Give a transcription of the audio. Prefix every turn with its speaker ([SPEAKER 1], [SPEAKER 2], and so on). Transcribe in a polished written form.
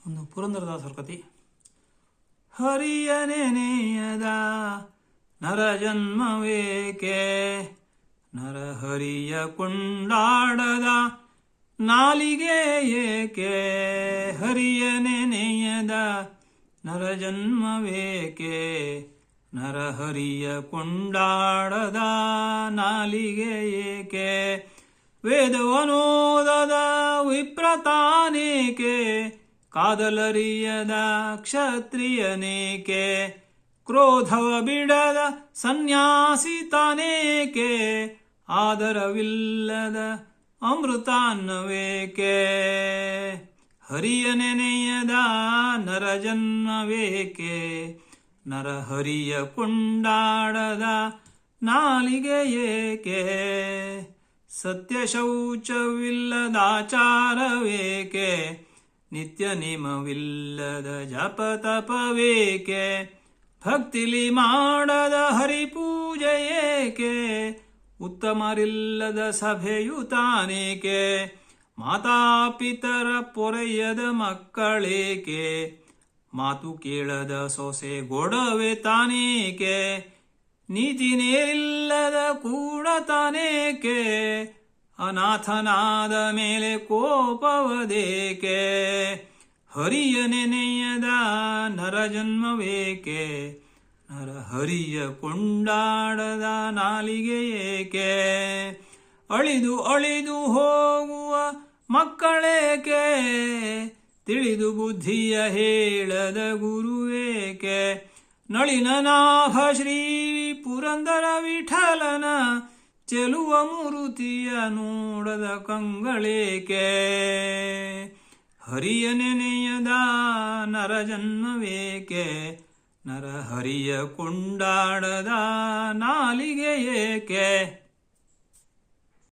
[SPEAKER 1] ಒಂದು ಪುರಂದರದಾಸರ ಕಥೆ. ಹರಿಯ ನೆನೆಯದ ನರ ಜನ್ಮವೇಕೆ, ನರಹರಿಯ ಕೊಂಡಾಡದ ನಾಲಿಗೆ ಏಕೆ. ಹರಿಯ ನೆನೆಯದ ನರ ಜನ್ಮವೇಕೆ, ನರಹರಿಯ ಕೊಂಡಾಡದ ನಾಲಿಗೆ ಏಕೆ. ವೇದವನೋದದ ವಿಪ್ರತಾನೇಕೆ, ಕಾದಲರಿಯದ ಕ್ಷತ್ರಿಯನೇಕೆ. ಕ್ರೋಧವ ಬಿಡದ ಸನ್ಯಾಸಿ ತಾನೇಕೆ, ಆದರವಿಲ್ಲದ ಅಮೃತಾನ್ನವೇಕೆ. ಹರಿಯ ನೆನೆಯದ ನರ ಜನ್ಮವೇಕೆ, ನರಹರಿಯ ಕೊಂಡಾಡದ ನಾಲಿಗೆ ಏಕೆ. ಸತ್ಯ ಶೌಚವಿಲ್ಲದಾಚಾರವೇಕೆ, ನಿತ್ಯ ನಿಯಮವಿಲ್ಲದ ಜಪ ತಪವೇಕೆ. ಭಕ್ತಿಲಿ ಮಾಡದ ಹರಿಪೂಜೆ ಏಕೆ, ಉತ್ತಮರಿಲ್ಲದ ಸಭೆಯು ತಾನೇಕೆ. ಮಾತಾಪಿತರ ಪೊರೆಯದ ಮಕ್ಕಳೇಕೆ, ಮಾತು ಕೇಳದ ಸೊಸೆ ಗೊಡವೆ ತಾನೇಕೆ. ನೀತಿನೇರಿಲ್ಲದ ಕೂಡ ತಾನೇಕೆ, ಅನಾಥನಾದ ಮೇಲೆ ಕೋಪವದೇಕೆ. ಹರಿಯ ನೆನೆಯದ ನರ ಜನ್ಮವೇಕೆ, ನರಹರಿಯ ಕೊಂಡಾಡದ ನಾಲಿಗೆ ಏಕೆ. ಅಳಿದು ಅಳಿದು ಹೋಗುವ ಮಕ್ಕಳೇಕೆ, ತಿಳಿದು ಬುದ್ಧಿಯ ಹೇಳದ ಗುರುವೇಕೆ. ನಳಿನನಾಭ ಶ್ರೀ ಪುರಂದರ ವಿಠಲನ ಚೆಲುವ ಮೂರುತಿಯ ನೋಡದ ಕಂಗಳೇಕೆ. ಹರಿಯ ನೆನೆಯದ ನರ ಜನ್ಮವೇಕೆ, ನರಹರಿಯ ಕೊಂಡಾಡದ ನಾಲಿಗೆ ಏಕೆ.